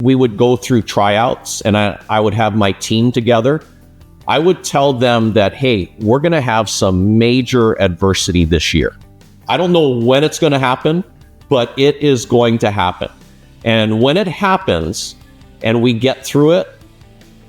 we would go through tryouts and I would have my team together. I would tell them that, hey, we're going to have some major adversity this year. I don't know when it's going to happen, but it is going to happen. And when it happens and we get through it,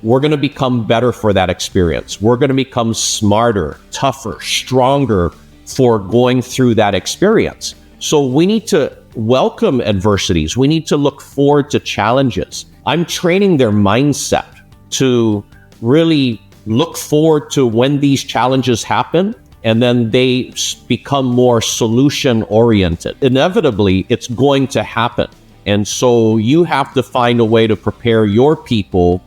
we're going to become better for that experience. We're going to become smarter, tougher, stronger for going through that experience. So we need to welcome adversities. We need to look forward to challenges. I'm training their mindset to really look forward to when these challenges happen, and then they become more solution oriented. Inevitably, it's going to happen. And so you have to find a way to prepare your people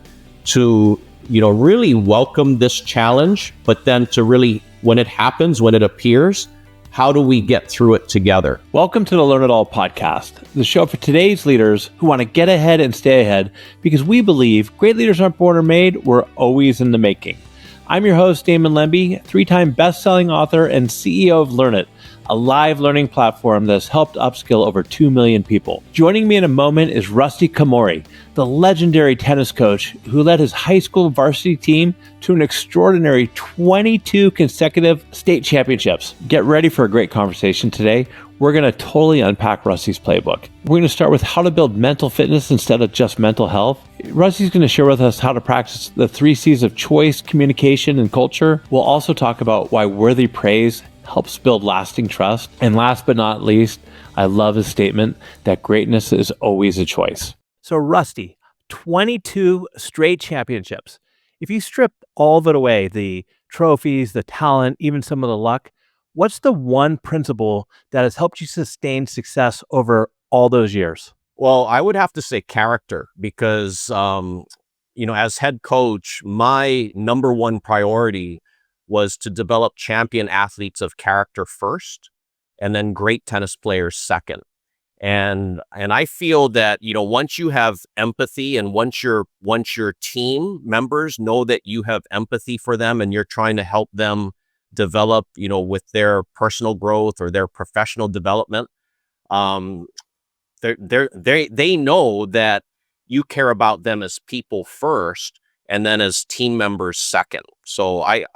to, really welcome this challenge, but then to really, when it happens, when it appears, how do we get through it together? Welcome to the Learn It All podcast, the show for today's leaders who want to get ahead and stay ahead, because we believe great leaders aren't born or made, we're always in the making. I'm your host, Damon Lembi, 3-time best-selling author and CEO of Learn It, a live learning platform that has helped upskill over 2 million people. Joining me in a moment is Rusty Komori, the legendary tennis coach who led his high school varsity team to an extraordinary 22 consecutive state championships. Get ready for a great conversation today. We're going to totally unpack Rusty's playbook. We're going to start with how to build mental fitness instead of just mental health. Rusty's going to share with us how to practice the 3 C's of choice, communication, and culture. We'll also talk about why worthy praise helps build lasting trust. And last but not least, I love his statement that greatness is always a choice. So Rusty, 22 straight championships. If you strip all of it away, the trophies, the talent, even some of the luck, what's the one principle that has helped you sustain success over all those years? Well, I would have to say character, because, as head coach, my number one priority was to develop champion athletes of character first, and then great tennis players second. And I feel that, once you have empathy, and once your team members know that you have empathy for them and you're trying to help them develop, with their personal growth or their professional development, they know that you care about them as people first, and then as team members second. So I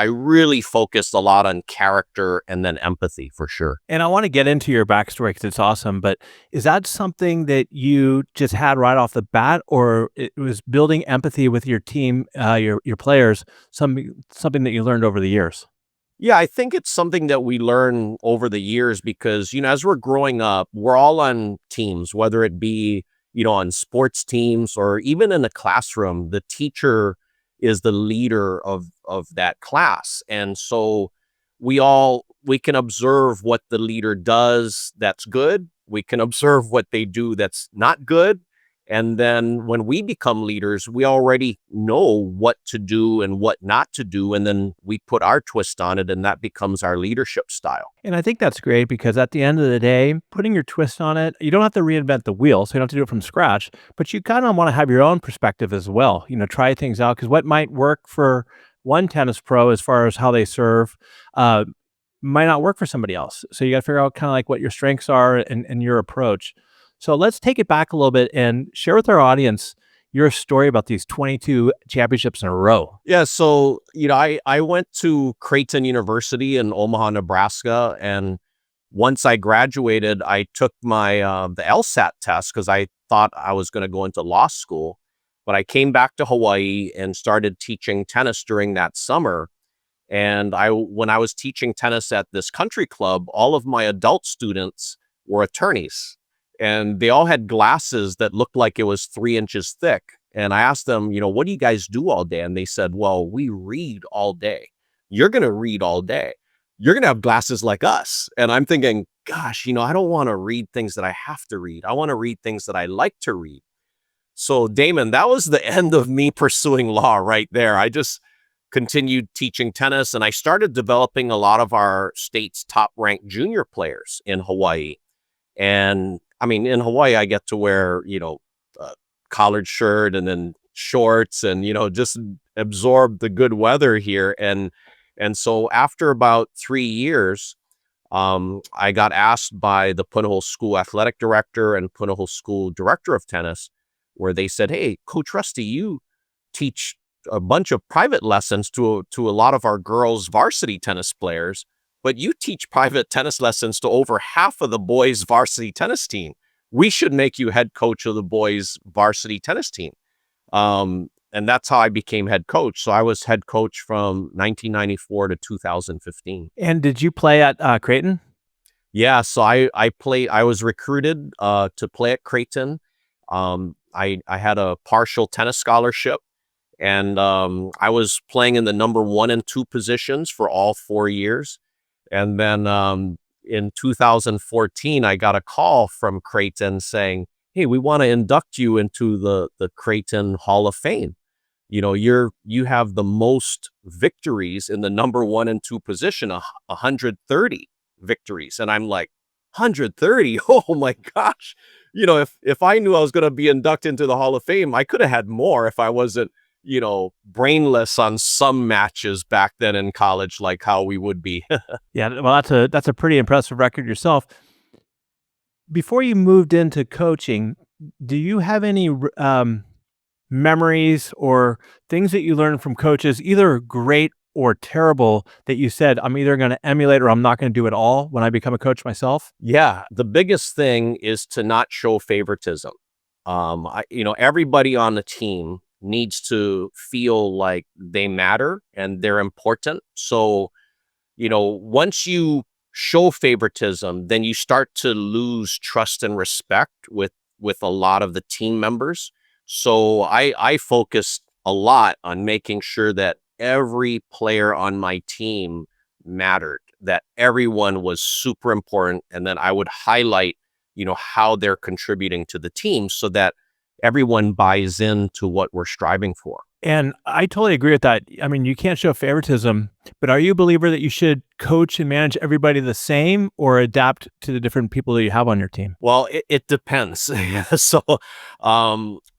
really focused a lot on character and then empathy for sure. And I want to get into your backstory because it's awesome, but is that something that you just had right off the bat, or it was building empathy with your team, your players, something that you learned over the years? Yeah, I think it's something that we learn over the years because, as we're growing up, we're all on teams, whether it be, on sports teams or even in a classroom. The teacher is the leader of that class. And so we can observe what the leader does that's good. We can observe what they do that's not good. And then when we become leaders, we already know what to do and what not to do. And then we put our twist on it, and that becomes our leadership style. And I think that's great because at the end of the day, putting your twist on it, you don't have to reinvent the wheel. So you don't have to do it from scratch, but you kind of want to have your own perspective as well. Try things out, because what might work for one tennis pro as far as how they serve might not work for somebody else. So you got to figure out kind of like what your strengths are and your approach. So let's take it back a little bit and share with our audience your story about these 22 championships in a row. Yeah, so, I went to Creighton University in Omaha, Nebraska, and once I graduated, I took my the LSAT test because I thought I was going to go into law school. But I came back to Hawaii and started teaching tennis during that summer. And when I was teaching tennis at this country club, all of my adult students were attorneys. And they all had glasses that looked like it was 3 inches thick. And I asked them, what do you guys do all day? And they said, well, we read all day. You're going to read all day. You're going to have glasses like us. And I'm thinking, gosh, I don't want to read things that I have to read. I want to read things that I like to read. So Damon, that was the end of me pursuing law right there. I just continued teaching tennis, and I started developing a lot of our state's top-ranked junior players in Hawaii. And in Hawaii, I get to wear, a collared shirt and then shorts and, just absorb the good weather here. And so after about 3 years, I got asked by the Punahou School athletic director and Punahou School director of tennis where they said, "Hey, Coach Rusty, you teach a bunch of private lessons to a lot of our girls varsity tennis players, but you teach private tennis lessons to over half of the boys varsity tennis team. We should make you head coach of the boys varsity tennis team." And that's how I became head coach. So I was head coach from 1994 to 2015. And did you play at Creighton? Yeah, so I was recruited to play at Creighton. I had a partial tennis scholarship, and I was playing in the number 1 and 2 positions for all 4 years. And then in 2014, I got a call from Creighton saying, "Hey, we want to induct you into the Creighton Hall of Fame. You have the most victories in the number 1 and 2 position, 130 victories." And I'm like, 130? Oh my gosh. If I knew I was going to be inducted into the Hall of Fame, I could have had more if I wasn't, brainless on some matches back then in college, like how we would be. Yeah, well, that's a pretty impressive record yourself. Before you moved into coaching, do you have any memories or things that you learned from coaches, either great or terrible, that you said, I'm either going to emulate or I'm not going to do it all when I become a coach myself? Yeah, the biggest thing is to not show favoritism. Everybody on the team needs to feel like they matter and they're important. So, once you show favoritism, then you start to lose trust and respect with a lot of the team members. So I focused a lot on making sure that every player on my team mattered, that everyone was super important. And then I would highlight, how they're contributing to the team so that everyone buys into what we're striving for. And I totally agree with that. I mean, you can't show favoritism, but are you a believer that you should coach and manage everybody the same or adapt to the different people that you have on your team? Well, it depends. So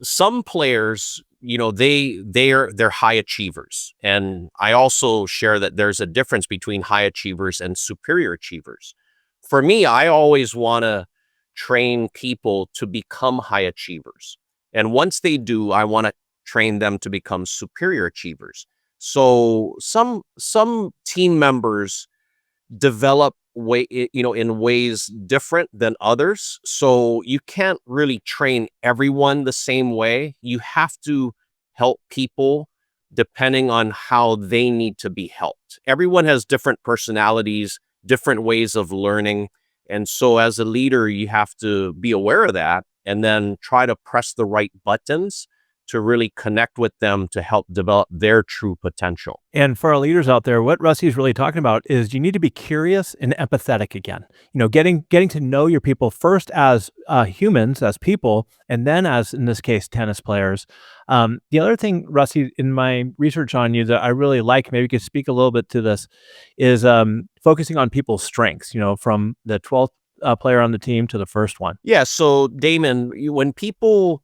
some players, they're high achievers. And I also share that there's a difference between high achievers and superior achievers. For me, I always want to train people to become high achievers. And once they do, I want to train them to become superior achievers. So some team members develop in ways different than others. So you can't really train everyone the same way. You have to help people depending on how they need to be helped. Everyone has different personalities, different ways of learning. And so as a leader, you have to be aware of that and then try to press the right buttons to really connect with them to help develop their true potential. And for our leaders out there, what Rusty is really talking about is you need to be curious and empathetic again. Getting to know your people first as humans, as people, and then as, in this case, tennis players. The other thing, Rusty, in my research on you that I really like, maybe you could speak a little bit to this, is focusing on people's strengths, from the 12th player on the team to the first one. Yeah. So Damon, when people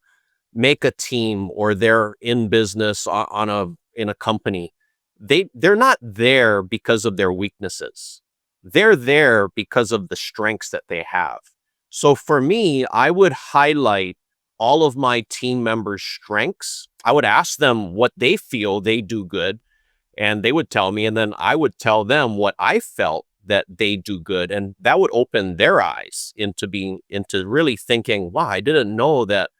make a team or they're in business in a company, they're not there because of their weaknesses. They're there because of the strengths that they have. So for me, I would highlight all of my team members' strengths. I would ask them what they feel they do good, and they would tell me, and then I would tell them what I felt that they do good. And that would open their eyes into really thinking, wow, I didn't know that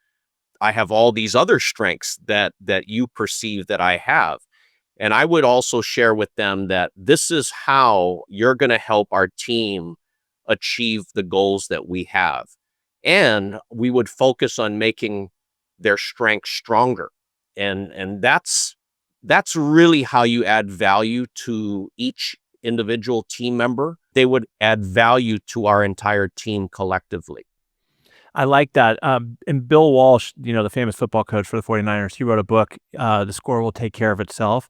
I have all these other strengths that you perceive that I have. And I would also share with them that this is how you're going to help our team achieve the goals that we have. And we would focus on making their strengths stronger. And that's really how you add value to each individual team member. They would add value to our entire team collectively. I like that. And Bill Walsh, the famous football coach for the 49ers, he wrote a book, The Score Will Take Care of Itself.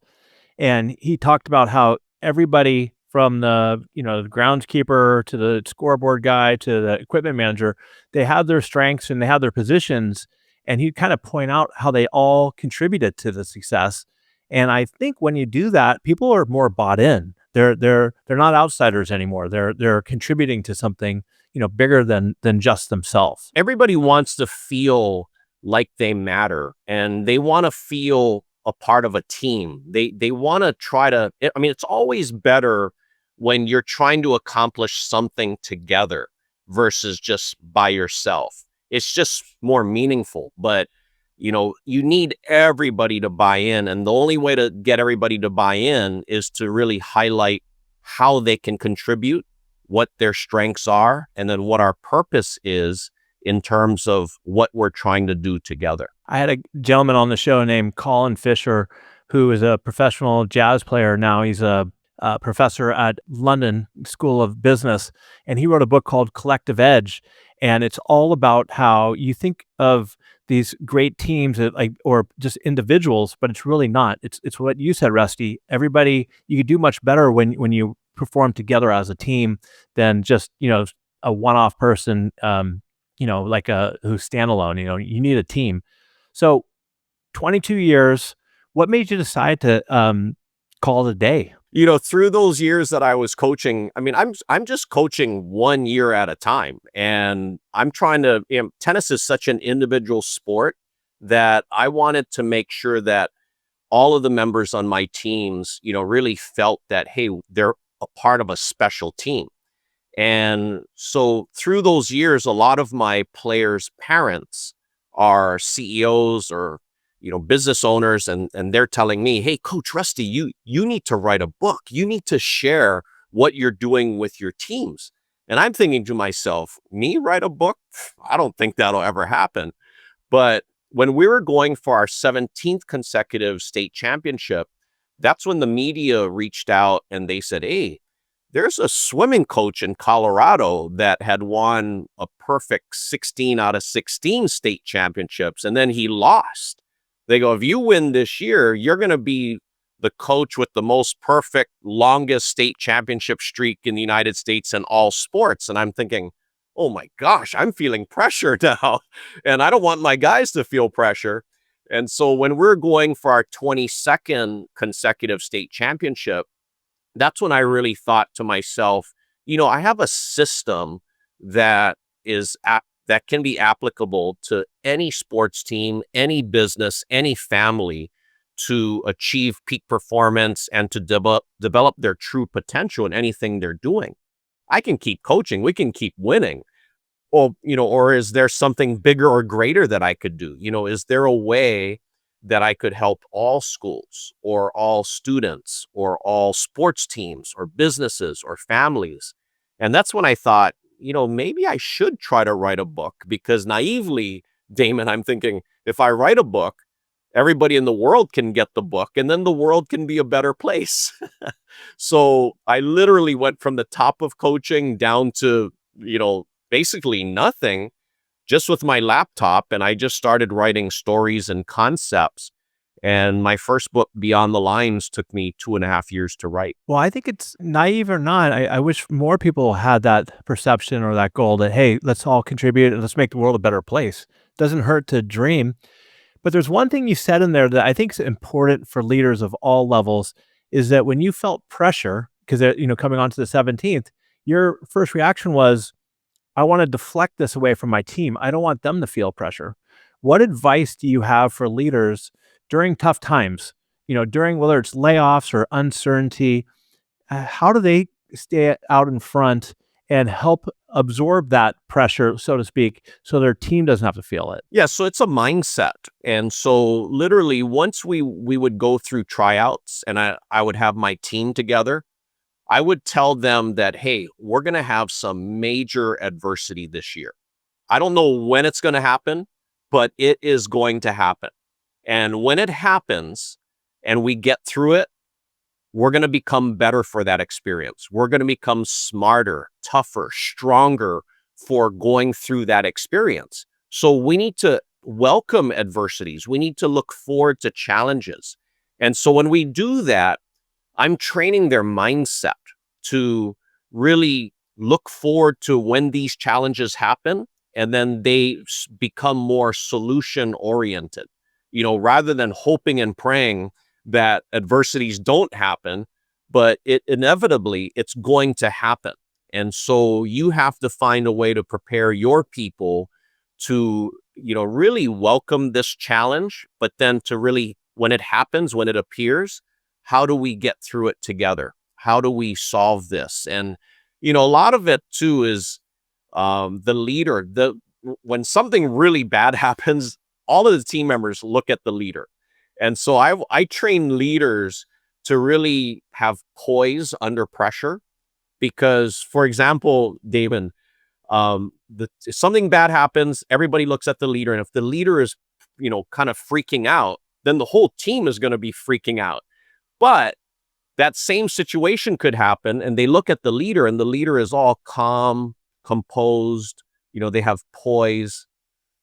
And he talked about how everybody from the groundskeeper to the scoreboard guy to the equipment manager, they have their strengths and they have their positions. And he'd kind of point out how they all contributed to the success. And I think when you do that, people are more bought in. They're not outsiders anymore. They're contributing to something bigger than just themselves. Everybody wants to feel like they matter, and they want to feel a part of a team. They want to try to, I mean, it's always better when you're trying to accomplish something together versus just by yourself. It's just more meaningful. But you need everybody to buy in, and the only way to get everybody to buy in is to really highlight how they can contribute, what their strengths are, and then what our purpose is in terms of what we're trying to do together. I had a gentleman on the show named Colin Fisher, who is a professional jazz player now. He's a professor at London School of Business, and he wrote a book called Collective Edge. And it's all about how you think of these great teams or just individuals, but it's really not. It's what you said, Rusty. Everybody, you could do much better when you perform together as a team than just a one-off person. Who's standalone. You need a team. So 22 years, what made you decide to call it a day? Through those years that I was coaching, I mean, I'm just coaching 1 year at a time, and I'm trying to, tennis is such an individual sport that I wanted to make sure that all of the members on my teams, really felt that, hey, they're a part of a special team. And so through those years, a lot of my players' parents are CEOs or business owners, and they're telling me, hey, Coach Rusty, you need to write a book. You need to share what you're doing with your teams. And I'm thinking to myself, me write a book? I don't think that'll ever happen. But when we were going for our 17th consecutive state championship, that's when the media reached out and they said, hey, there's a swimming coach in Colorado that had won a perfect 16 out of 16 state championships, and then he lost. They go, if you win this year, you're going to be the coach with the most perfect, longest state championship streak in the United States in all sports. And I'm thinking, oh my gosh, I'm feeling pressure now. And I don't want my guys to feel pressure. And so when we're going for our 22nd consecutive state championship, that's when I really thought to myself, I have a system that that can be applicable to any sports team, any business, any family to achieve peak performance and to develop their true potential in anything they're doing. I can keep coaching. We can keep winning. Or is there something bigger or greater that I could do? Is there a way that I could help all schools or all students or all sports teams or businesses or families? And that's when I thought, maybe I should try to write a book, because naively, Damon, I'm thinking, if I write a book, everybody in the world can get the book, and then the world can be a better place. So I literally went from the top of coaching down to, basically nothing, just with my laptop, and I just started writing stories and concepts. And my first book, Beyond the Lines, took me 2.5 years to write. Well, I think it's naive or not. I wish more people had that perception or that goal that, hey, let's all contribute and let's make the world a better place. Doesn't hurt to dream. But there's one thing you said in there that I think is important for leaders of all levels, is that when you felt pressure, because coming on to the 17th, your first reaction was, I want to deflect this away from my team. I don't want them to feel pressure. What advice do you have for leaders during tough times, during whether it's layoffs or uncertainty? How do they stay out in front and help absorb that pressure, so to speak, so their team doesn't have to feel it? Yeah, so it's a mindset. And so literally once we would go through tryouts and I would have my team together, I would tell them that, hey, we're going to have some major adversity this year. I don't know when it's going to happen, but it is going to happen. And when it happens and we get through it, we're going to become better for that experience. We're going to become smarter, tougher, stronger for going through that experience. So we need to welcome adversities. We need to look forward to challenges. And so when we do that, I'm training their mindset to really look forward to when these challenges happen, and then they become more solution oriented, rather than hoping and praying that adversities don't happen, but inevitably it's going to happen. And so you have to find a way to prepare your people to, really welcome this challenge, but then to really, when it happens, when it appears, how do we get through it together? How do we solve this? And, a lot of it too is the leader. When something really bad happens, all of the team members look at the leader. And so I train leaders to really have poise under pressure because, for example, Damon, if something bad happens, everybody looks at the leader. And if the leader is, kind of freaking out, then the whole team is going to be freaking out. But that same situation could happen and they look at the leader and the leader is all calm, composed, they have poise,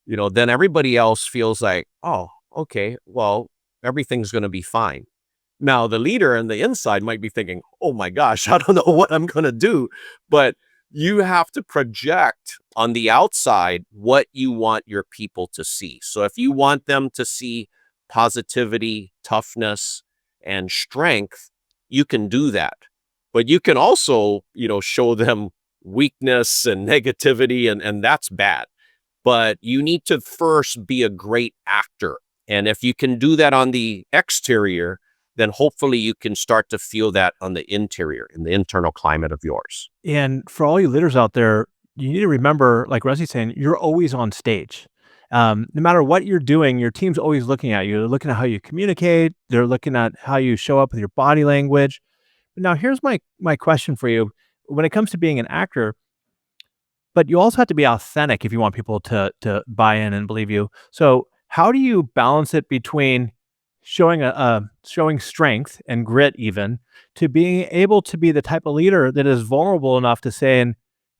then everybody else feels like, oh, okay, well, everything's going to be fine. Now, the leader on the inside might be thinking, oh my gosh, I don't know what I'm going to do. But you have to project on the outside what you want your people to see. So if you want them to see positivity, toughness, and strength, you can do that. But you can also, show them weakness and negativity, and that's bad. But you need to first be a great actor. And if you can do that on the exterior, then hopefully you can start to feel that on the interior, in the internal climate of yours. And for all you leaders out there, you need to remember, like Rusty's saying, you're always on stage. No matter what you're doing, your team's always looking at you. They're looking at how you communicate. They're looking at how you show up with your body language. Now, here's my question for you. When it comes to being an actor, but you also have to be authentic if you want people to buy in and believe you. So how do you balance it between showing strength and grit, even to being able to be the type of leader that is vulnerable enough to say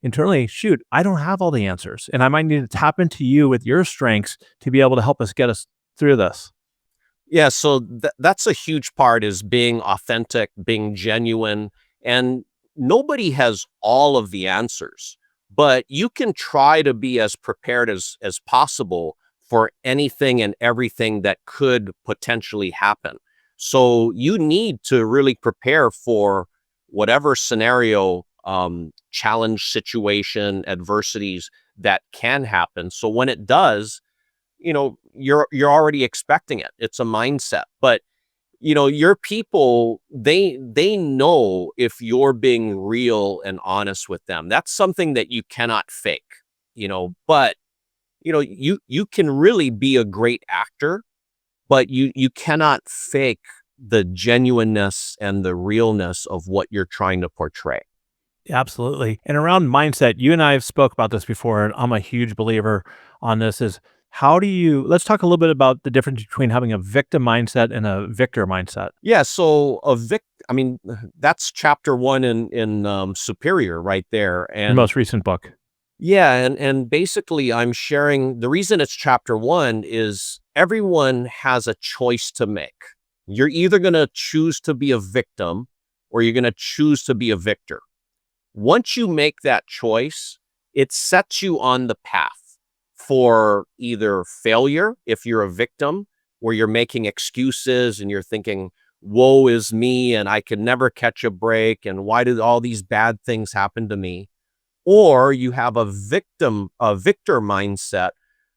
internally, shoot, I don't have all the answers, and I might need to tap into you with your strengths to be able to help us get us through this? Yeah, so that's a huge part, is being authentic, being genuine, and nobody has all of the answers, but you can try to be as prepared as possible for anything and everything that could potentially happen. So you need to really prepare for whatever scenario, challenge, situation, adversities that can happen. So when it does, you're already expecting it. It's a mindset. But your people, they know if you're being real and honest with them. That's something that you cannot fake. But you can really be a great actor, but you cannot fake the genuineness and the realness of what you're trying to portray. Absolutely. And around mindset, you and I have spoke about this before, and I'm a huge believer on this, is let's talk a little bit about the difference between having a victim mindset and a victor mindset. Yeah. So that's chapter 1 in Superior right there. Your And most recent book. yeah, and basically I'm sharing, the reason it's chapter 1 is everyone has a choice to make. You're either going to choose to be a victim or you're going to choose to be a victor. Once you make that choice, it sets you on the path for either failure, if you're a victim, where you're making excuses and you're thinking, woe is me, and I can never catch a break, and why did all these bad things happen to me? Or you have a victor mindset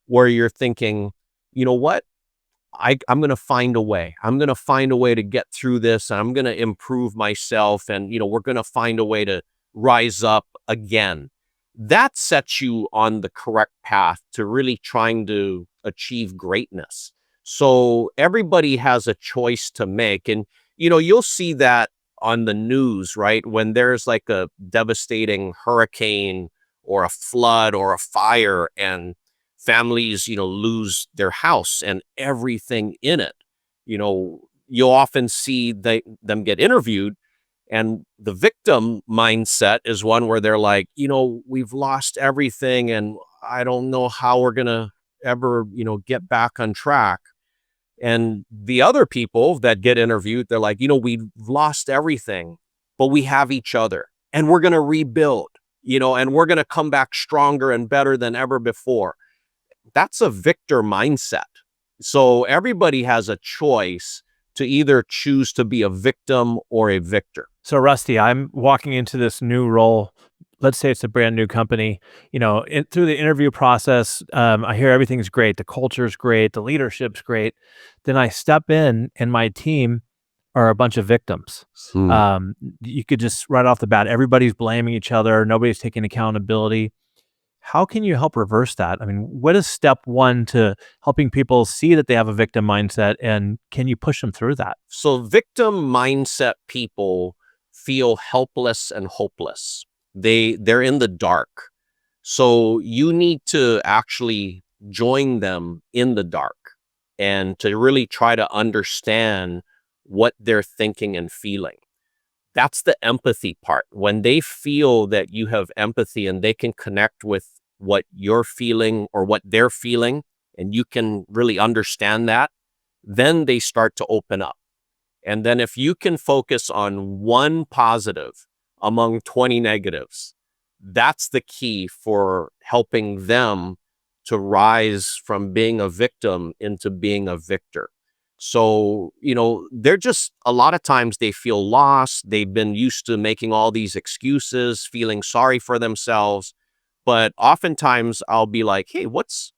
where you're thinking, you know what? I'm going to find a way. I'm going to find a way to get through this. And I'm going to improve myself. And, we're going to find a way to rise up again. That sets you on the correct path to really trying to achieve greatness. So everybody has a choice to make. And, you'll see that on the news, right? When there's like a devastating hurricane or a flood or a fire, and families, lose their house and everything in it, you'll often see them get interviewed. And the victim mindset is one where they're like, we've lost everything and I don't know how we're going to ever, get back on track. And the other people that get interviewed, they're like, we've lost everything, but we have each other and we're going to rebuild, and we're going to come back stronger and better than ever before. That's a victor mindset. So everybody has a choice to either choose to be a victim or a victor. So Rusty, I'm walking into this new role let's say it's a brand new company, through the interview process, I hear everything's great. The culture's great. The leadership's great. Then I step in and my team are a bunch of victims. Hmm. You could just right off the bat, everybody's blaming each other. Nobody's taking accountability. How can you help reverse that? I mean, what is step one to helping people see that they have a victim mindset, and can you push them through that? So victim mindset people feel helpless and hopeless. They're in the dark. So you need to actually join them in the dark and to really try to understand what they're thinking and feeling. That's the empathy part. When they feel that you have empathy and they can connect with what you're feeling or what they're feeling, and you can really understand that, then they start to open up. And then if you can focus on one positive among 20 negatives, that's the key for helping them to rise from being a victim into being a victor. So, they're just, a lot of times they feel lost. They've been used to making all these excuses, feeling sorry for themselves. But oftentimes I'll be like, hey, what's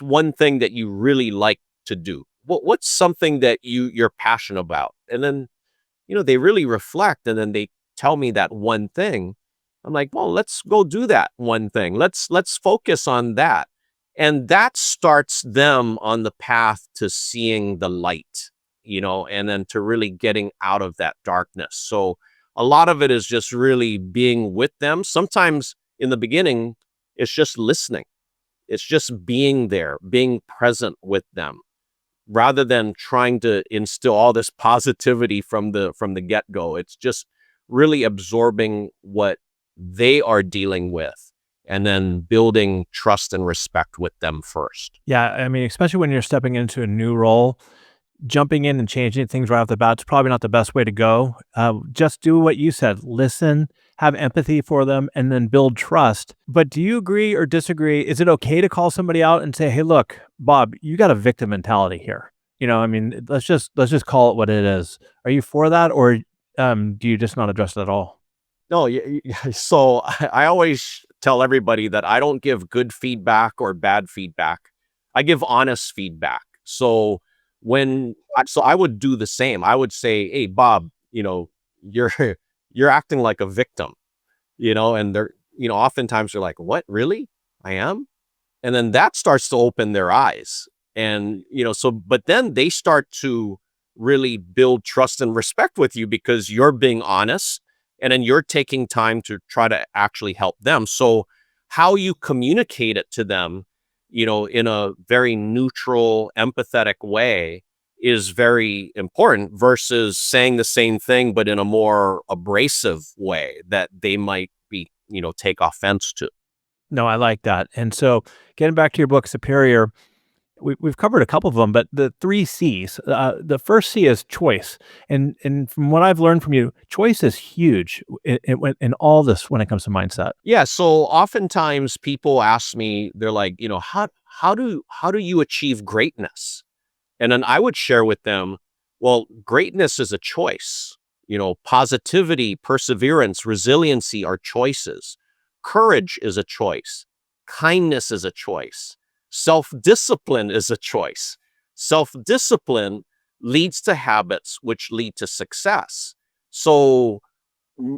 one thing that you really like to do? What's something that you're passionate about? And then, they really reflect and then they tell me that one thing. I'm like, well, let's go do that one thing. Let's focus on that. And that starts them on the path to seeing the light, and then to really getting out of that darkness. So a lot of it is just really being with them. Sometimes in the beginning, it's just listening. It's just being there, being present with them, rather than trying to instill all this positivity from the get-go. It's just really absorbing what they are dealing with and then building trust and respect with them first. Yeah, I mean, especially when you're stepping into a new role, jumping in and changing things right off the bat is probably not the best way to go. Just do what you said, listen, have empathy for them, and then build trust. But do you agree or disagree? Is it okay to call somebody out and say, hey, look, Bob, you got a victim mentality here? I mean, let's just call it what it is. Are you for that, or do you just not address it at all? No, so I always tell everybody that I don't give good feedback or bad feedback. I give honest feedback. So I would do the same. I would say, hey, Bob, you're you're acting like a victim, and they're, oftentimes they're like, what, really? I am? And then that starts to open their eyes. And, but then they start to really build trust and respect with you because you're being honest and then you're taking time to try to actually help them. So how you communicate it to them, in a very neutral, empathetic way is very important versus saying the same thing, but in a more abrasive way that they might be, take offense to. No, I like that. And so getting back to your book, Superior, we've covered a couple of them, but the three C's. The first C is choice, and from what I've learned from you, choice is huge in all this when it comes to mindset. Yeah. So oftentimes people ask me, they're like, how do you achieve greatness? And then I would share with them, well, greatness is a choice. Positivity, perseverance, resiliency are choices. Courage is a choice. Kindness is a choice. Self-discipline is a choice. Self-discipline leads to habits which lead to success. So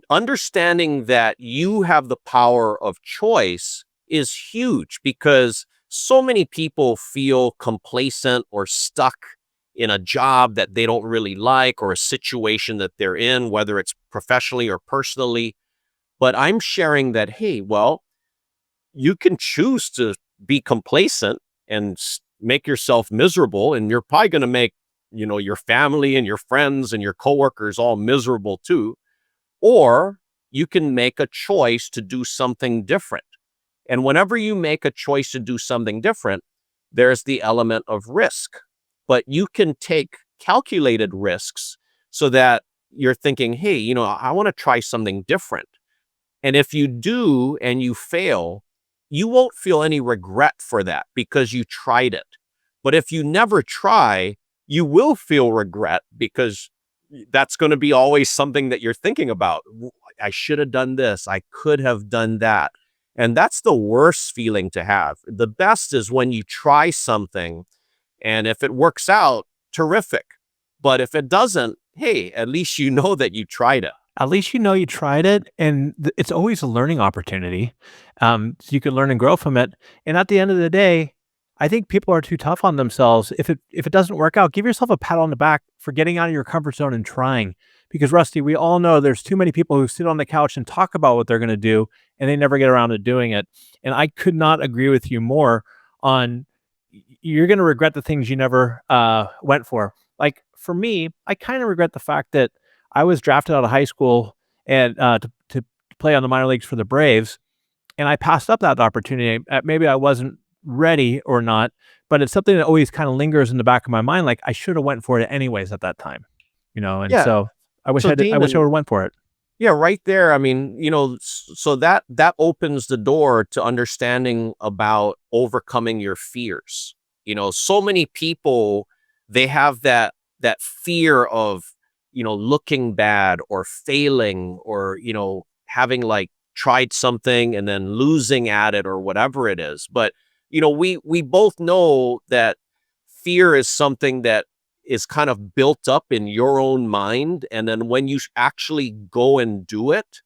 understanding that you have the power of choice is huge because so many people feel complacent or stuck in a job that they don't really like or a situation that they're in, whether it's professionally or personally. But I'm sharing that, hey, well, you can choose to be complacent and make yourself miserable, and you're probably going to make, your family and your friends and your coworkers all miserable too. Or you can make a choice to do something different. And whenever you make a choice to do something different, there's the element of risk. But you can take calculated risks so that you're thinking, hey, I want to try something different. And if you do and you fail, you won't feel any regret for that because you tried it. But if you never try, you will feel regret because that's going to be always something that you're thinking about. I should have done this. I could have done that. And that's the worst feeling to have. The best is when you try something and if it works out, terrific. But if it doesn't, hey, at least you know that you tried it. At least you know you tried it, and it's always a learning opportunity. So you can learn and grow from it. And at the end of the day, I think people are too tough on themselves. If it doesn't work out, give yourself a pat on the back for getting out of your comfort zone and trying. Because Rusty, we all know there's too many people who sit on the couch and talk about what they're going to do, and they never get around to doing it. And I could not agree with you more on you're going to regret the things you never went for. Like for me, I kind of regret the fact that I was drafted out of high school and to play on the minor leagues for the Braves, and I passed up that opportunity. Maybe I wasn't ready or not, but it's something that always kind of lingers in the back of my mind. Like I should have went for it anyways at that time, And Yeah. so I wish So I did. I wish I Damon, would have went for it. yeah, right there. I mean, so that opens the door to understanding about overcoming your fears. So many people, they have that fear of, looking bad or failing or, having like tried something and then losing at it or whatever it is. But, we both know that fear is something that is kind of built up in your own mind. And then when you actually go and do it,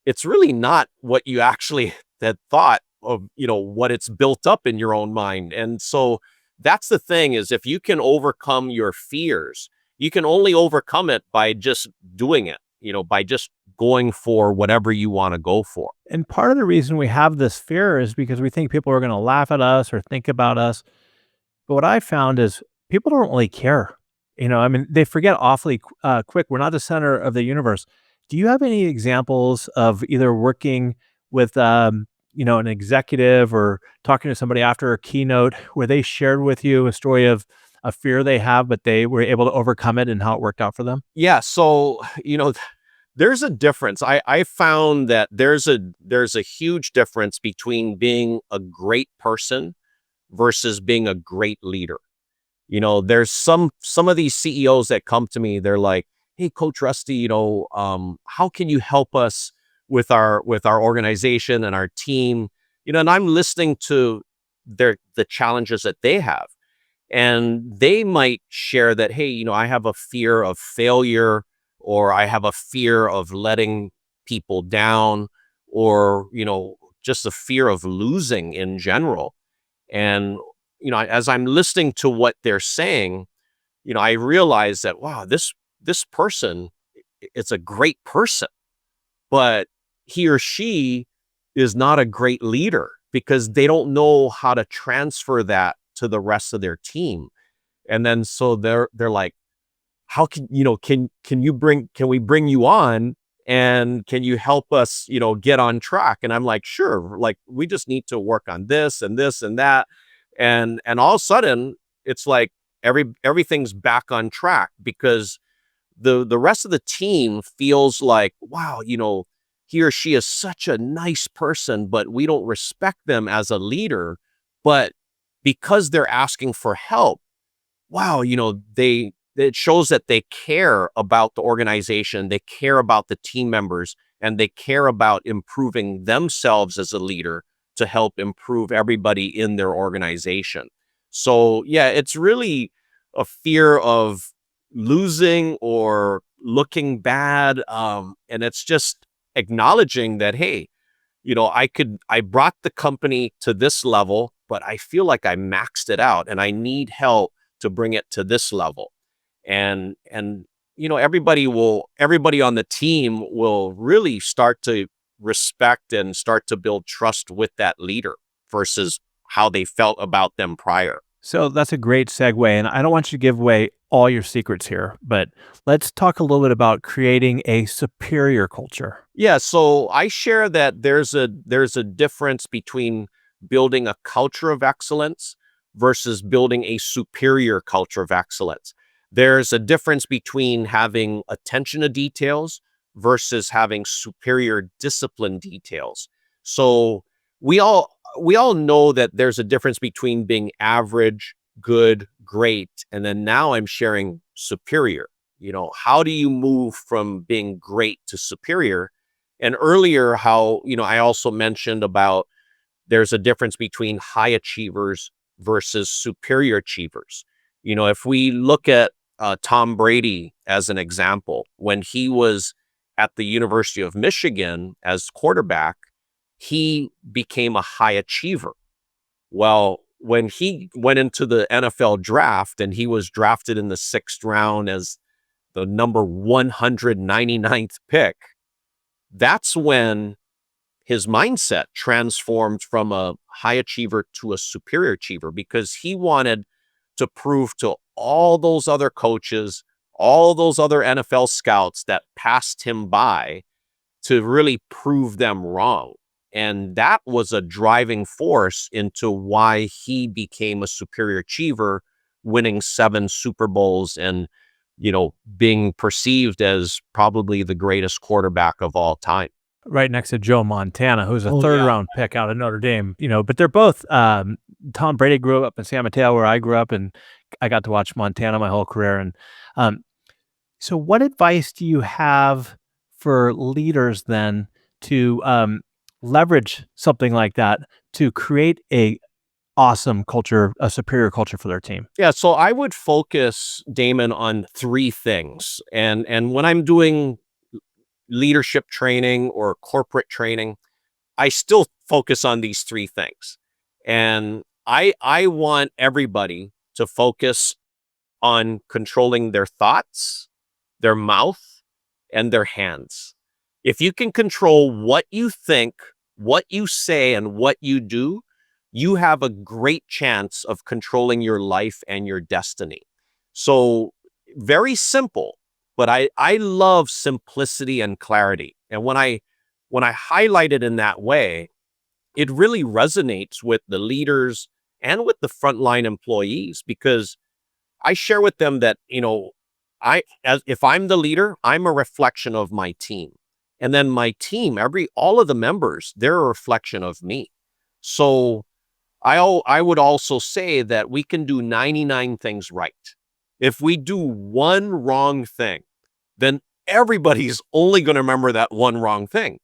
it's really not what you actually had thought of, what it's built up in your own mind. And so that's the thing is if you can overcome your fears, you can only overcome it by just doing it, by just going for whatever you want to go for. And part of the reason we have this fear is because we think people are going to laugh at us or think about us. But what I found is people don't really care. I mean, they forget awfully quick. We're not the center of the universe. Do you have any examples of either working with, an executive or talking to somebody after a keynote where they shared with you a story of a fear they have, but they were able to overcome it and how it worked out for them? Yeah. So, there's a difference. I found that there's a huge difference between being a great person versus being a great leader. There's some of these CEOs that come to me, they're like, "Hey, Coach Rusty, how can you help us with our organization and our team?" And I'm listening to the challenges that they have. And they might share that, "Hey, I have a fear of failure, or I have a fear of letting people down, or, just a fear of losing in general." And, as I'm listening to what they're saying, I realize that, wow, this person, it's a great person, but he or she is not a great leader because they don't know how to transfer that to the rest of their team. And then so they're like, how can we bring you on, and can you help us, get on track? And I'm like, sure, like we just need to work on this and this and that. And all of a sudden it's like everything's back on track because the rest of the team feels like, wow, he or she is such a nice person, but we don't respect them as a leader. But because they're asking for help, wow, it shows that they care about the organization, they care about the team members, and they care about improving themselves as a leader to help improve everybody in their organization. So yeah, it's really a fear of losing or looking bad. And it's just acknowledging that, hey, I brought the company to this level, but I feel like I maxed it out and I need help to bring it to this level. And everybody on the team will really start to respect and start to build trust with that leader versus how they felt about them prior. So that's a great segue. And I don't want you to give away all your secrets here, but let's talk a little bit about creating a superior culture. Yeah, so I share that there's a difference between building a culture of excellence versus building a superior culture of excellence. There's a difference between having attention to details versus having superior discipline details. So we all know that there's a difference between being average, good, great, and then now I'm sharing superior. How do you move from being great to superior? And earlier, how, I also mentioned about there's a difference between high achievers versus superior achievers. If we look at Tom Brady as an example, when he was at the University of Michigan as quarterback, he became a high achiever. Well, when he went into the NFL draft and he was drafted in the 6th round as the number 199th pick, that's when his mindset transformed from a high achiever to a superior achiever, because he wanted to prove to all those other coaches, all those other NFL scouts that passed him by, to really prove them wrong. And that was a driving force into why he became a superior achiever, winning 7 Super Bowls and, being perceived as probably the greatest quarterback of all time. Right next to Joe Montana, who's a third-round pick out of Notre Dame. But they're both. Tom Brady grew up in San Mateo, where I grew up, and I got to watch Montana my whole career. And so, what advice do you have for leaders then to leverage something like that to create a awesome culture, a superior culture for their team? Yeah, so I would focus, Damon, on 3 things. And when I'm doing leadership training or corporate training, I still focus on these 3 things. And I want everybody to focus on controlling their thoughts, their mouth, and their hands. If you can control what you think, what you say, and what you do, you have a great chance of controlling your life and your destiny. So, very simple, but I love simplicity and clarity. And when I highlight it in that way, it really resonates with the leaders and with the frontline employees, because I share with them that, if I'm the leader, I'm a reflection of my team. And then my team, all of the members, they're a reflection of me. So I would also say that we can do 99 things right. If we do one wrong thing, then everybody's only going to remember that one wrong thing.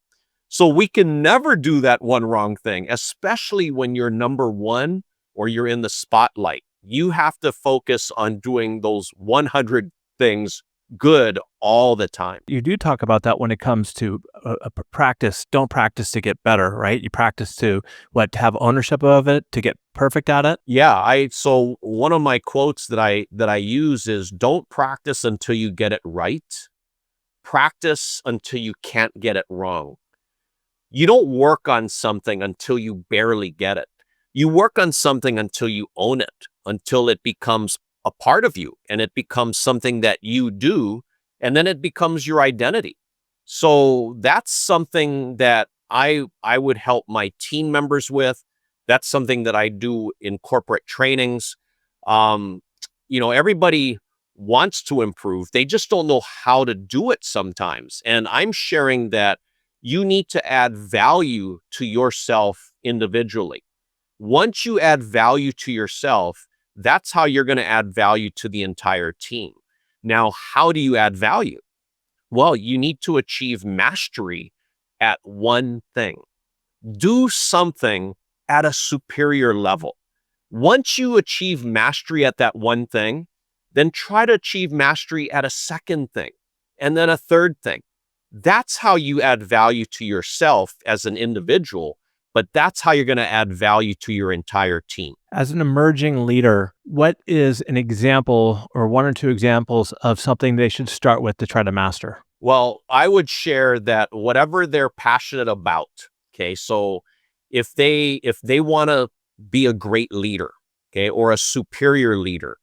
So we can never do that one wrong thing, especially when you're number 1 or you're in the spotlight. You have to focus on doing those 100 things good all the time. You do talk about that when it comes to practice. Don't practice to get better, right? You practice to have ownership of it, to get perfect at it. Yeah, so one of my quotes that I use is, don't practice until you get it right. Practice until you can't get it wrong. You don't work on something until you barely get it. You work on something until you own it, until it becomes a part of you and it becomes something that you do, and then it becomes your identity. So that's something that I would help my team members with. That's something that I do in corporate trainings. Everybody wants to improve. They just don't know how to do it sometimes. And I'm sharing that you need to add value to yourself individually. Once you add value to yourself, that's how you're going to add value to the entire team. Now, how do you add value? Well, you need to achieve mastery at one thing. Do something at a superior level. Once you achieve mastery at that one thing, then try to achieve mastery at a second thing, and then a third thing. That's how you add value to yourself as an individual, but that's how you're going to add value to your entire team. As an emerging leader, what is an example or 1 or 2 examples of something they should start with to try to master? Well, I would share that whatever they're passionate about, okay, so if they want to be a great leader, okay, or a superior leader,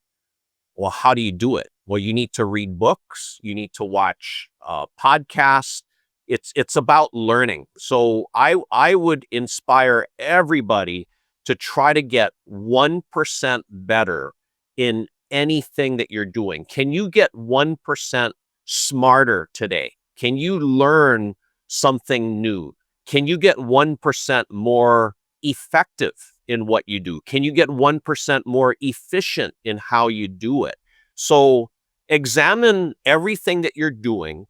well, how do you do it? Well, you need to read books, you need to watch podcasts. It's about learning. So I would inspire everybody to try to get 1% better in anything that you're doing. Can you get 1% smarter today? Can you learn something new? Can you get 1% more effective in what you do? Can you get 1% more efficient in how you do it? So examine everything that you're doing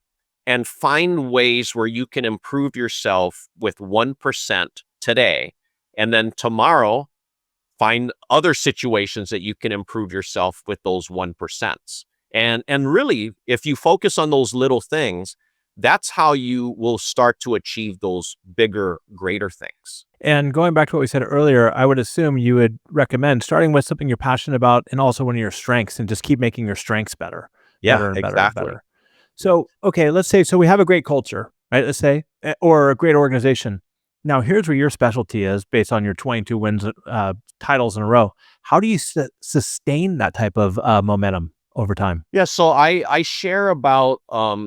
and find ways where you can improve yourself with 1% today. And then tomorrow, find other situations that you can improve yourself with those 1%. And really, if you focus on those little things, that's how you will start to achieve those bigger, greater things. And going back to what we said earlier, I would assume you would recommend starting with something you're passionate about and also one of your strengths, and just keep making your strengths better, Yeah, better and better and exactly. better. So, okay, let's say, so we have a great culture, right? Let's say, or a great organization. Now, here's where your specialty is based on your 22 wins, titles in a row. How do you sustain that type of momentum over time? Yeah, so I share about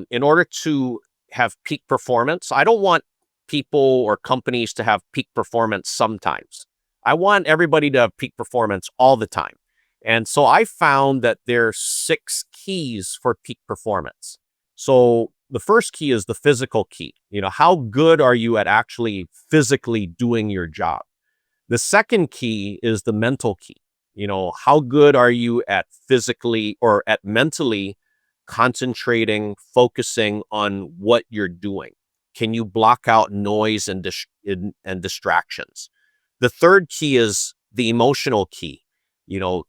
in order to have peak performance, I don't want people or companies to have peak performance sometimes. I want everybody to have peak performance all the time. And so I found that there's 6 keys for peak performance. So the first key is the physical key. How good are you at actually physically doing your job? The second key is the mental key. How good are you at physically or at mentally concentrating, focusing on what you're doing? Can you block out noise and distractions? The third key is the emotional key.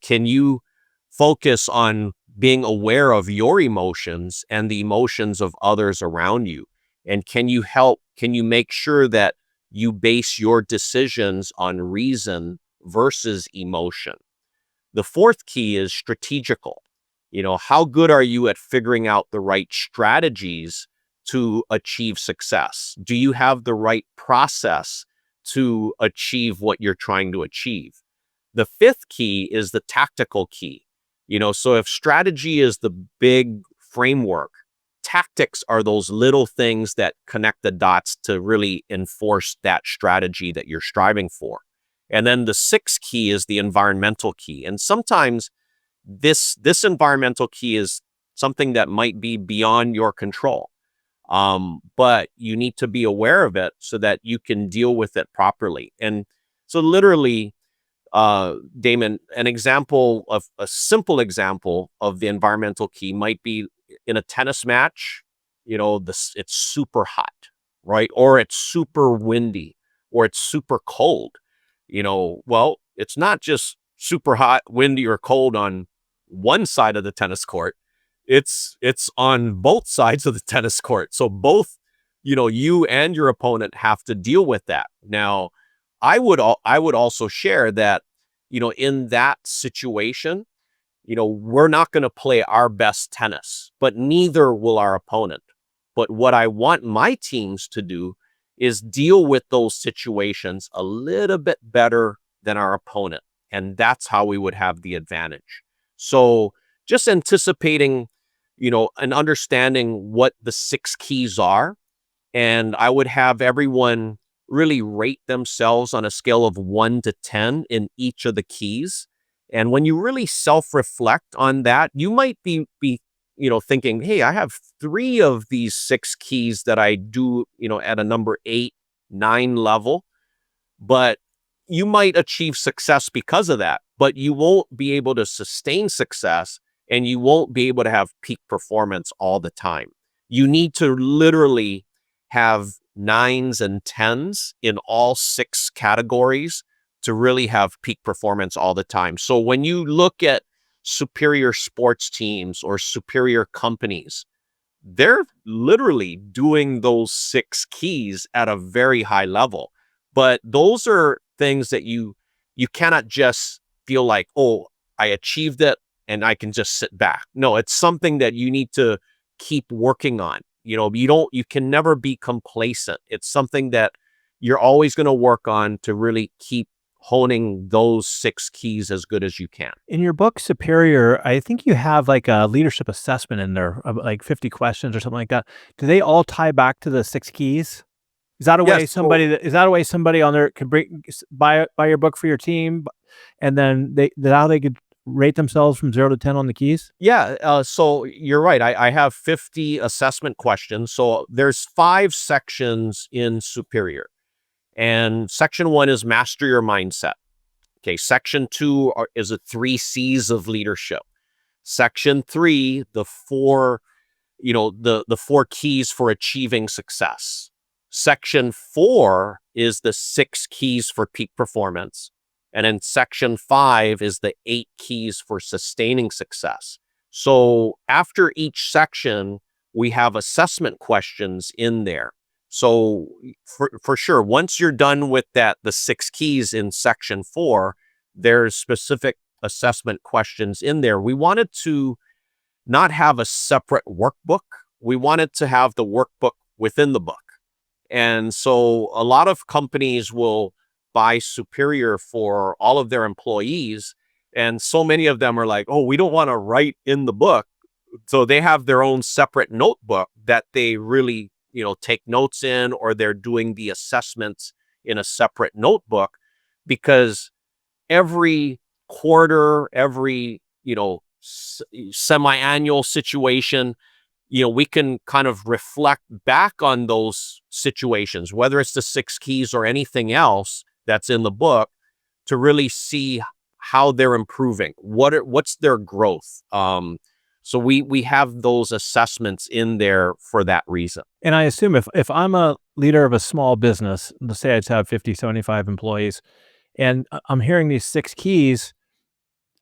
Can you focus on being aware of your emotions and the emotions of others around you? And can you make sure that you base your decisions on reason versus emotion? The fourth key is strategical. How good are you at figuring out the right strategies to achieve success? Do you have the right process to achieve what you're trying to achieve? The fifth key is the tactical key. So if strategy is the big framework, tactics are those little things that connect the dots to really enforce that strategy that you're striving for. And then the sixth key is the environmental key. And sometimes this environmental key is something that might be beyond your control. But you need to be aware of it so that you can deal with it properly. And so literally, Damon, a simple example of the environmental key might be in a tennis match. It's super hot, right? Or it's super windy, or it's super cold. Well, it's not just super hot, windy, or cold on one side of the tennis court. It's on both sides of the tennis court. So both, you and your opponent have to deal with that. Now, I would also share that, in that situation, we're not going to play our best tennis, but neither will our opponent. But what I want my teams to do is deal with those situations a little bit better than our opponent. And that's how we would have the advantage. So just anticipating, and understanding what the 6 keys are. And I would have everyone really rate themselves on a scale of 1 to 10 in each of the keys. And when you really self-reflect on that, you might be thinking, hey, I have 3 of these 6 keys that I do, at a number 8, 9 level, but you might achieve success because of that, but you won't be able to sustain success, and you won't be able to have peak performance all the time. You need to literally have 9s and 10s in all 6 categories to really have peak performance all the time. So when you look at superior sports teams or superior companies, they're literally doing those 6 keys at a very high level. But those are things that you cannot just feel like, oh, I achieved it and I can just sit back. No, it's something that you need to keep working on. You can never be complacent. It's something that you're always going to work on to really keep honing those 6 keys as good as you can. In your book, Superior, I think you have like a leadership assessment in there, of like 50 questions or something like that. Do they all tie back to the 6 keys? Is that a way Yes. somebody on there could buy your book for your team, and then how they could rate themselves from 0 to 10 on the keys? Yeah, so you're right. I have 50 assessment questions. So there's 5 sections in Superior. And section 1 is master your mindset. Okay, section 2 is the 3 C's of leadership. Section 3, the 4 the 4 keys for achieving success. Section 4 is the 6 keys for peak performance. And then section 5 is the 8 keys for sustaining success. So after each section, we have assessment questions in there. So for sure, once you're done with the 6 keys in section 4, there's specific assessment questions in there. We wanted to not have a separate workbook. We wanted to have the workbook within the book. And so a lot of companies will buy Superior for all of their employees. And so many of them are like, oh, we don't want to write in the book. So they have their own separate notebook that they really, take notes in, or they're doing the assessments in a separate notebook, because every quarter, every, semi-annual situation, we can kind of reflect back on those situations, whether it's the 6 keys or anything else that's in the book, to really see how they're improving, what's their growth. So we have those assessments in there for that reason. And I assume if I'm a leader of a small business, let's say I just have 50, 75 employees, and I'm hearing these 6 keys,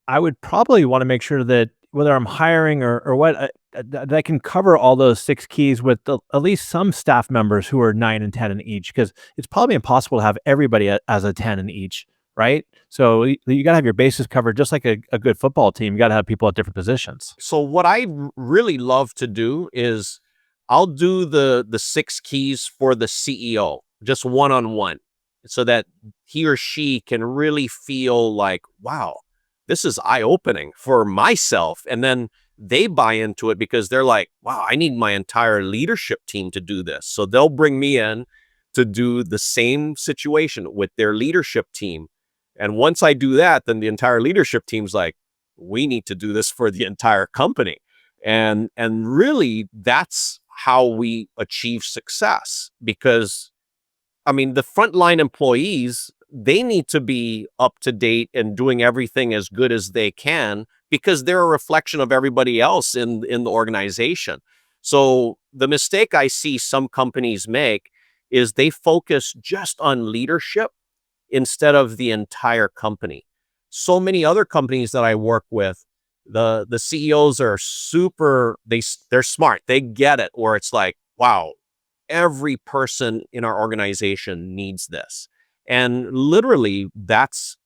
I would probably want to make sure that whether I'm hiring or what, that I can cover all those 6 keys with at least some staff members who are 9 and 10 in each, because it's probably impossible to have everybody as a 10 in each, right? So you got to have your bases covered, just like a good football team. You got to have people at different positions. So what I really love to do is I'll do the 6 keys for the CEO, just one-on-one, so that he or she can really feel like, wow, this is eye-opening for myself. And then they buy into it because they're like, wow, I need my entire leadership team to do this. So they'll bring me in to do the same situation with their leadership team. And once I do that, then the entire leadership team's like, we need to do this for the entire company. And really, that's how we achieve success. Because, the frontline employees, they need to be up to date and doing everything as good as they can, because they're a reflection of everybody else in the organization. So the mistake I see some companies make is they focus just on leadership instead of the entire company. So many other companies that I work with, the CEOs are they're smart. They get it, where it's like, wow, every person in our organization needs this. And literally, that's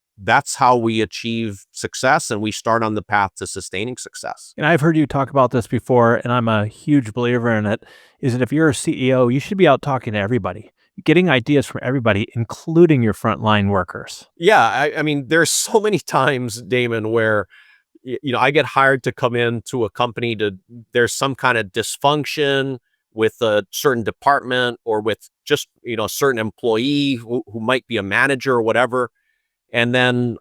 how we achieve success, and we start on the path to sustaining success. And I've heard you talk about this before, and I'm a huge believer in it, is that if you're a CEO, you should be out talking to everybody, getting ideas from everybody, including your frontline workers. Yeah, there's so many times, Damon, where I get hired to come into a company there's some kind of dysfunction with a certain department, or with just, a certain employee who might be a manager or whatever. And then,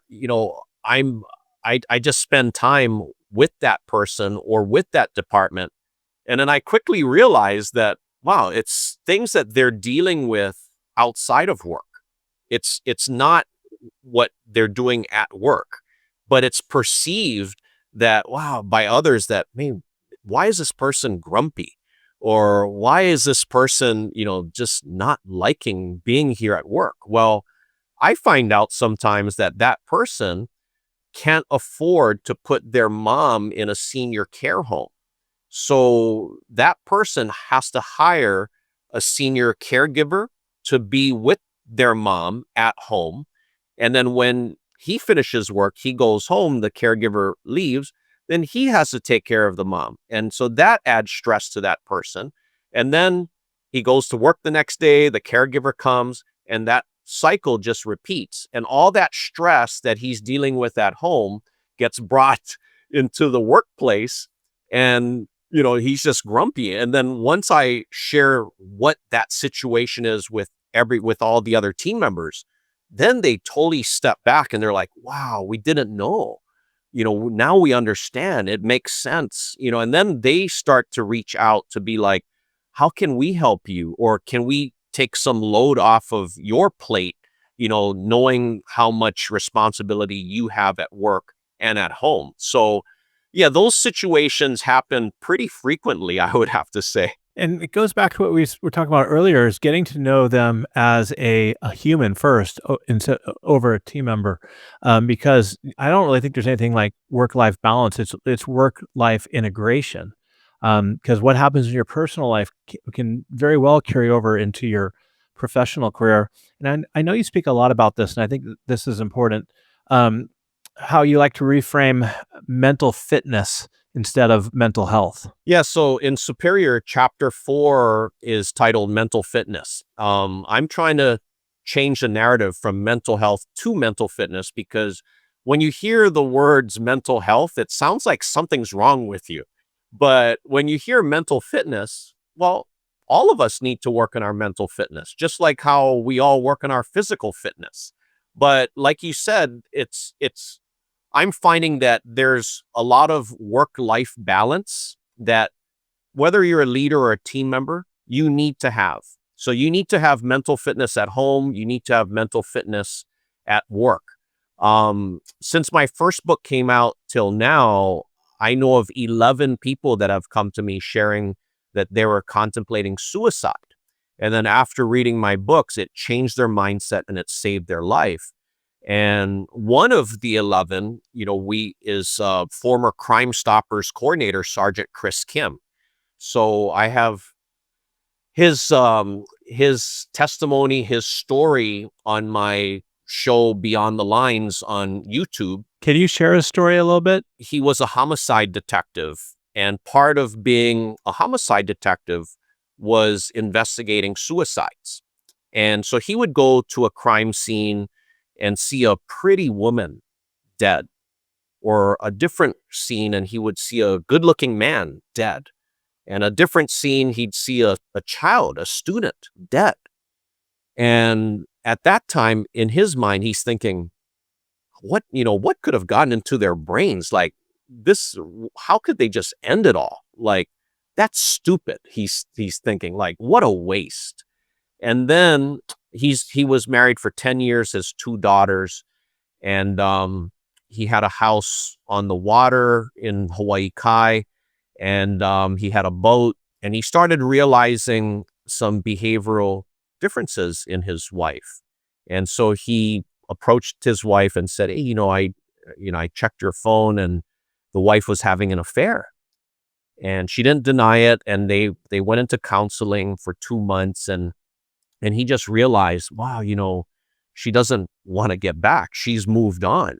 I just spend time with that person or with that department. And then I quickly realize that, wow, it's things that they're dealing with outside of work. It's not what they're doing at work, but it's perceived that, wow, by others, that, man, why is this person grumpy? Or why is this person, just not liking being here at work? Well, I find out sometimes that person can't afford to put their mom in a senior care home. So that person has to hire a senior caregiver to be with their mom at home. And then when he finishes work, he goes home, the caregiver leaves, then he has to take care of the mom. And so that adds stress to that person. And then he goes to work the next day, the caregiver comes, and that cycle just repeats. And all that stress that he's dealing with at home gets brought into the workplace, and he's just grumpy. And then once I share what that situation is with all the other team members, then they totally step back and they're like, wow, we didn't know. Now we understand. It makes sense. And then they start to reach out to be like, how can we help you? Or can we take some load off of your plate, knowing how much responsibility you have at work and at home. So, Yeah, those situations happen pretty frequently, I would have to say. And it goes back to what were talking about earlier, is getting to know them as a human first, instead over a team member, because I don't really think there's anything like work-life balance. It's work-life integration, because what happens in your personal life can very well carry over into your professional career. And I know you speak a lot about this, and I think that this is important. Um, how you like to reframe mental fitness instead of mental health. Yeah, so in Superior, chapter 4 is titled Mental Fitness. I'm trying to change the narrative from mental health to mental fitness because when you hear the words mental health, it sounds like something's wrong with you. But when you hear mental fitness, well, all of us need to work on our mental fitness, just like how we all work on our physical fitness. But like you said, I'm finding that there's a lot of work-life balance that whether you're a leader or a team member, you need to have. So you need to have mental fitness at home. You need to have mental fitness at work. Since my first book came out till now, I know of 11 people that have come to me sharing that they were contemplating suicide. And then after reading my books, it changed their mindset and it saved their life. And one of the 11, is former Crime Stoppers coordinator, Sergeant Chris Kim. So I have his testimony, his story on my show Beyond the Lines on YouTube. Can you share his story a little bit? He was a homicide detective, and part of being a homicide detective was investigating suicides. And so he would go to a crime scene and see a pretty woman dead, or a different scene and he would see a good-looking man dead, and a different scene he'd see a child, a student, dead. And at that time in his mind, he's thinking, what could have gotten into their brains? Like this, how could they just end it all? Like, that's stupid. He's thinking, like, what a waste. And then he was married for 10 years, his 2 daughters, and he had a house on the water in Hawaii Kai, and he had a boat, and he started realizing some behavioral differences in his wife. And so he approached his wife and said, hey, I checked your phone and the wife was having an affair. And she didn't deny it, and they went into counseling for 2 months, and he just realized, wow, she doesn't want to get back. She's moved on.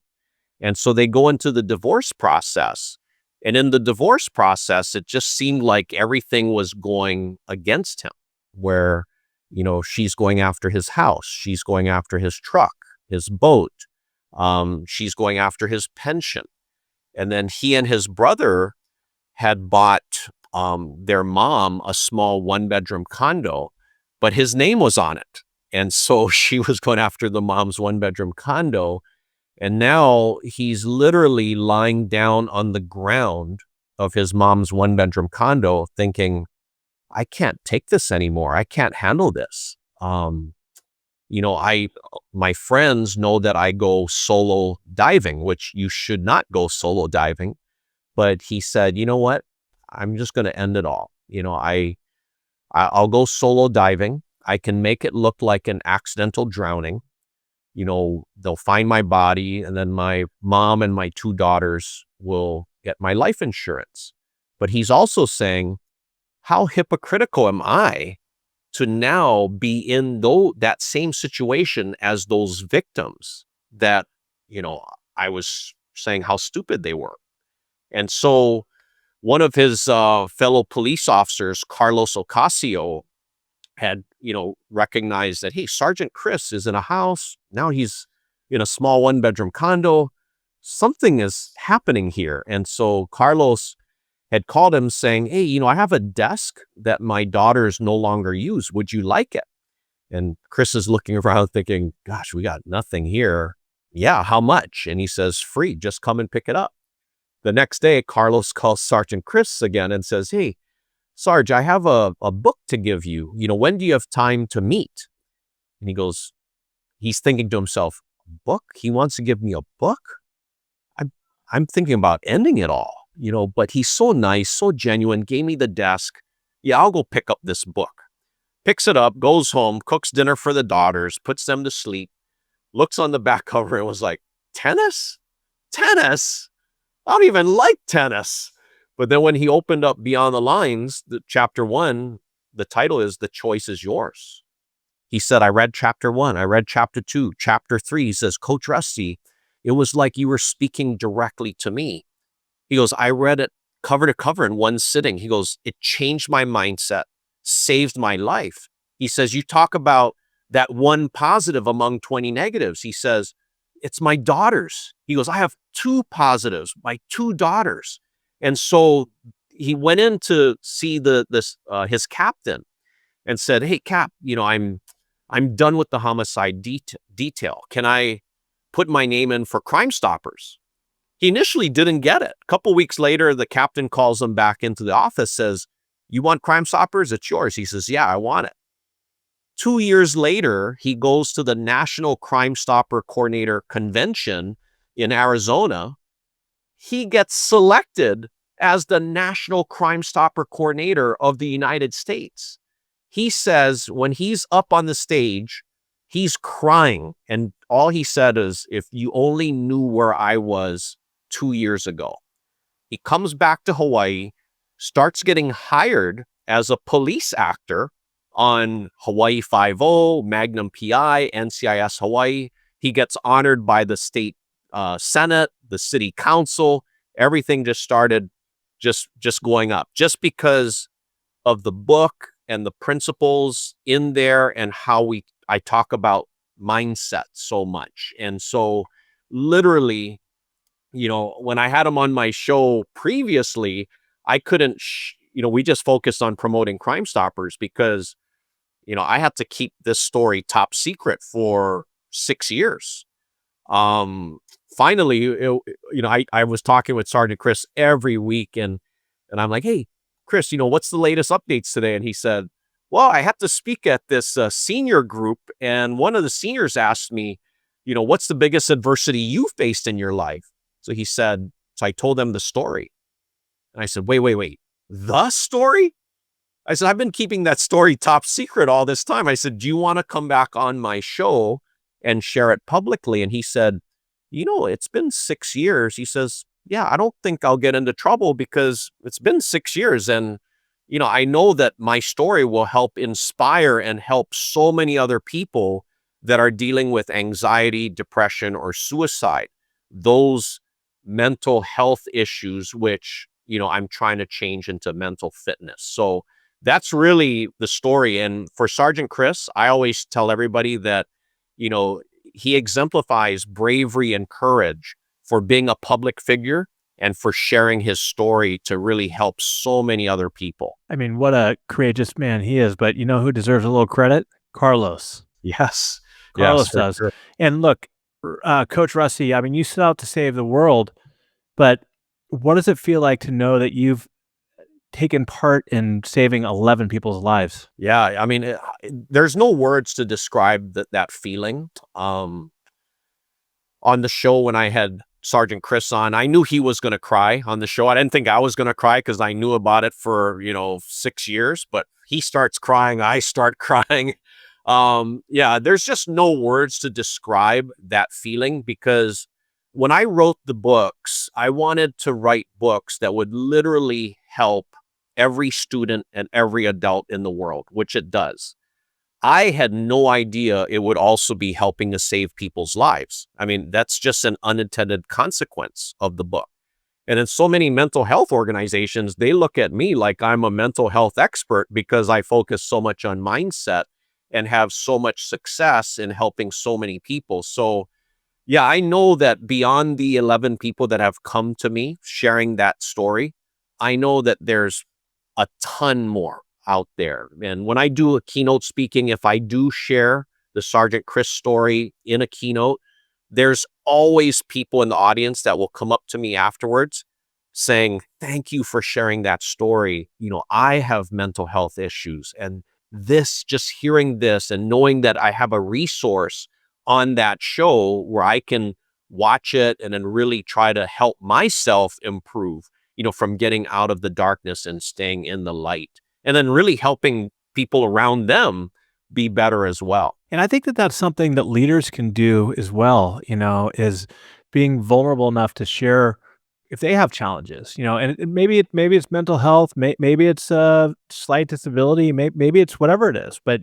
And so they go into the divorce process. And in the divorce process, it just seemed like everything was going against him, where, she's going after his house. She's going after his truck, his boat. She's going after his pension. And then he and his brother had bought their mom a small 1-bedroom condo, but his name was on it. And so she was going after the mom's 1-bedroom condo. And now he's literally lying down on the ground of his mom's 1-bedroom condo thinking, I can't take this anymore. I can't handle this. My friends know that I go solo diving, which you should not go solo diving. But he said, you know what? I'm just going to end it all. I'll go solo diving. I can make it look like an accidental drowning. They'll find my body, and then my mom and my 2 daughters will get my life insurance. But he's also saying, how hypocritical am I to now be in that same situation as those victims that, I was saying how stupid they were. And so one of his fellow police officers, Carlos Ocasio, had, recognized that, hey, Sergeant Chris is in a house. Now he's in a small 1-bedroom condo. Something is happening here. And so Carlos had called him saying, hey, I have a desk that my daughters no longer use. Would you like it? And Chris is looking around thinking, gosh, we got nothing here. Yeah, how much? And he says, free, just come and pick it up. The next day, Carlos calls Sergeant Chris again and says, hey, Sarge, I have a book to give you. When do you have time to meet? And he's thinking to himself, a book? He wants to give me a book? I'm thinking about ending it all. but he's so nice, so genuine, gave me the desk. Yeah, I'll go pick up this book. Picks it up, goes home, cooks dinner for the daughters, puts them to sleep, looks on the back cover and was like, tennis? Tennis? I don't even like tennis. But then when he opened up Beyond the Lines, the chapter 1, the title is The Choice is Yours. He said, I read chapter 1, I read chapter 2, chapter 3. He says, Coach Rusty, it was like you were speaking directly to me. He goes, I read it cover to cover in one sitting. He goes, it changed my mindset, saved my life. He says, you talk about that one positive among 20 negatives. He says, it's my daughters. He goes, I have 2 positives, my 2 daughters. And so he went in to see his captain and said, hey, Cap, I'm done with the homicide detail. Can I put my name in for Crime Stoppers? He initially didn't get it. A couple weeks later, the captain calls him back into the office, says, you want Crime Stoppers? It's yours. He says, yeah, I want it. 2 years later, he goes to the National Crime Stopper Coordinator Convention in Arizona. He gets selected as the National Crime Stopper Coordinator of the United States. He says when he's up on the stage, he's crying. And all he said is, if you only knew where I was 2 years ago. He comes back to Hawaii, starts getting hired as a police actor on Hawaii Five-0, Magnum PI, NCIS Hawaii. He gets honored by the state Senate, the city council. Everything just started just going up just because of the book and the principles in there and how I talk about mindset so much. And so literally, when I had him on my show previously, I couldn't, we just focused on promoting Crime Stoppers because, I had to keep this story top secret for 6 years. Finally, I was talking with Sergeant Chris every week and I'm like, hey, Chris, what's the latest updates today? And he said, well, I had to speak at this senior group. And one of the seniors asked me, what's the biggest adversity you faced in your life? So he said, so I told them the story. And I said, wait, the story? I said, I've been keeping that story top secret all this time. I said, do you want to come back on my show and share it publicly? And he said, it's been 6 years. He says, yeah, I don't think I'll get into trouble because it's been 6 years. And, I know that my story will help inspire and help so many other people that are dealing with anxiety, depression, or suicide. Those mental health issues, which, I'm trying to change into mental fitness. So that's really the story. And for Sergeant Chris, I always tell everybody that, he exemplifies bravery and courage for being a public figure and for sharing his story to really help so many other people. I mean, what a courageous man he is. But you know who deserves a little credit? Carlos. Yes. Carlos Yes, does. sure. And look, Coach Rusty, I mean, you set out to save the world, but what does it feel like to know that you've taken part in saving 11 people's lives? Yeah, I mean, there's no words to describe that feeling. On the show when I had Sergeant Chris on, I knew he was going to cry on the show. I didn't think I was going to cry because I knew about it for, 6 years, but he starts crying. I start crying. Yeah, there's just no words to describe that feeling because when I wrote the books, I wanted to write books that would literally help every student and every adult in the world, which it does. I had no idea it would also be helping to save people's lives. I mean, that's just an unintended consequence of the book. And in so many mental health organizations, they look at me like I'm a mental health expert because I focus so much on mindset and have so much success in helping so many people. So yeah, I know that beyond the 11 people that have come to me sharing that story, I know that there's a ton more out there. And when I do a keynote speaking, if I do share the Sergeant Chris story in a keynote, there's always people in the audience that will come up to me afterwards saying, thank you for sharing that story. I have mental health issues, and just hearing this and knowing that I have a resource on that show where I can watch it and then really try to help myself improve from getting out of the darkness and staying in the light, and then really helping people around them be better as well. And I think that that's something that leaders can do as well, is being vulnerable enough to share if they have challenges, and maybe it's mental health, maybe it's slight disability, maybe it's whatever it is. But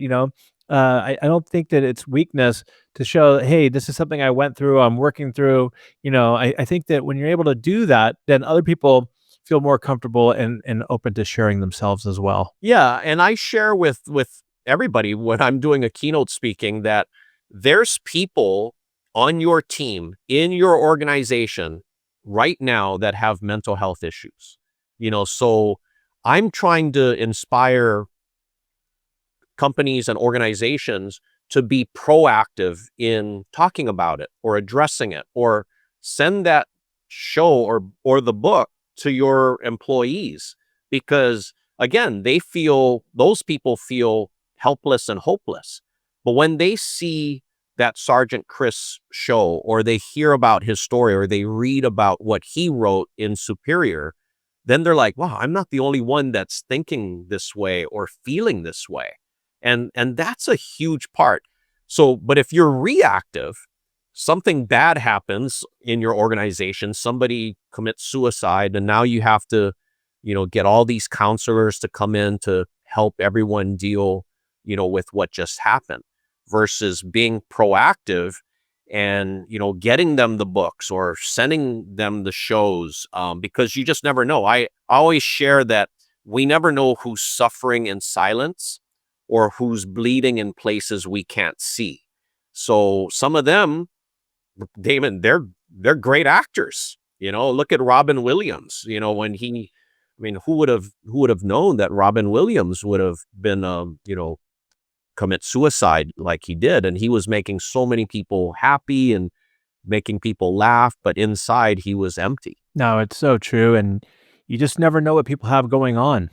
I don't think that it's weakness to show, hey, this is something I went through, I'm working through. I think that when you're able to do that, then other people feel more comfortable and open to sharing themselves as well. Yeah, and I share with everybody when I'm doing a keynote speaking that there's people on your team, in your organization right now that have mental health issues. So I'm trying to inspire companies and organizations to be proactive in talking about it or addressing it, or send that show or the book to your employees, because again, those people feel helpless and hopeless. But when they see that Sergeant Chris show, or they hear about his story, or they read about what he wrote in Superior, then they're like, wow, I'm not the only one that's thinking this way or feeling this way. And that's a huge part. So, but if you're reactive, something bad happens in your organization, somebody commits suicide, and now you have to, get all these counselors to come in to help everyone deal, with what just happened, versus being proactive and, getting them the books or sending them the shows, because you just never know. I always share that we never know who's suffering in silence or who's bleeding in places we can't see. So some of them, Damon, they're great actors. Look at Robin Williams. Who would have known that Robin Williams would have been, commit suicide like he did, and he was making so many people happy and making people laugh, but inside he was empty. No, it's so true, and you just never know what people have going on.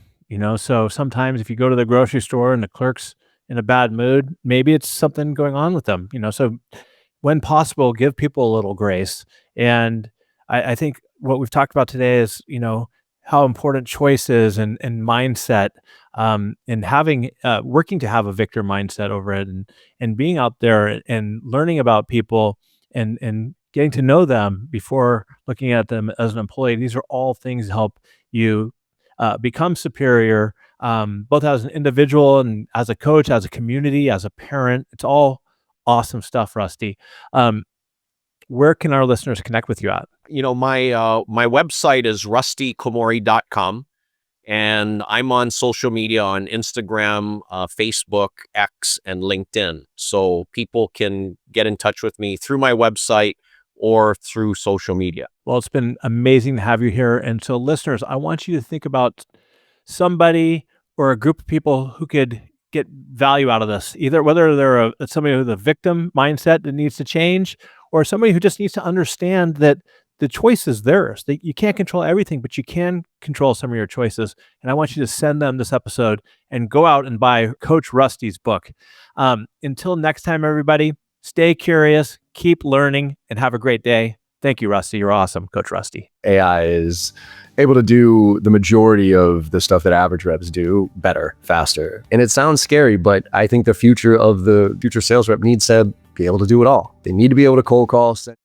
So sometimes if you go to the grocery store and the clerk's in a bad mood, maybe it's something going on with them. So when possible, give people a little grace. And I think what we've talked about today is, how important choice is, and mindset, and having, working to have a victor mindset over it, and being out there and learning about people, and getting to know them before looking at them as an employee. These are all things that help you become superior, both as an individual and as a coach, as a community, as a parent. It's all awesome stuff, Rusty. Where can our listeners connect with you at? My website is rustykomori.com, and I'm on social media on Instagram, Facebook, X, and LinkedIn. So people can get in touch with me through my website or through social media. Well, it's been amazing to have you here. And so listeners, I want you to think about somebody or a group of people who could get value out of this, either whether they're somebody with a victim mindset that needs to change, or somebody who just needs to understand that the choice is theirs. That you can't control everything, but you can control some of your choices. And I want you to send them this episode and go out and buy Coach Rusty's book. Until next time, everybody, stay curious, keep learning, and have a great day. Thank you, Rusty. You're awesome, Coach Rusty. AI is able to do the majority of the stuff that average reps do better, faster. And it sounds scary, but I think the future sales rep needs to be able to do it all. They need to be able to cold call.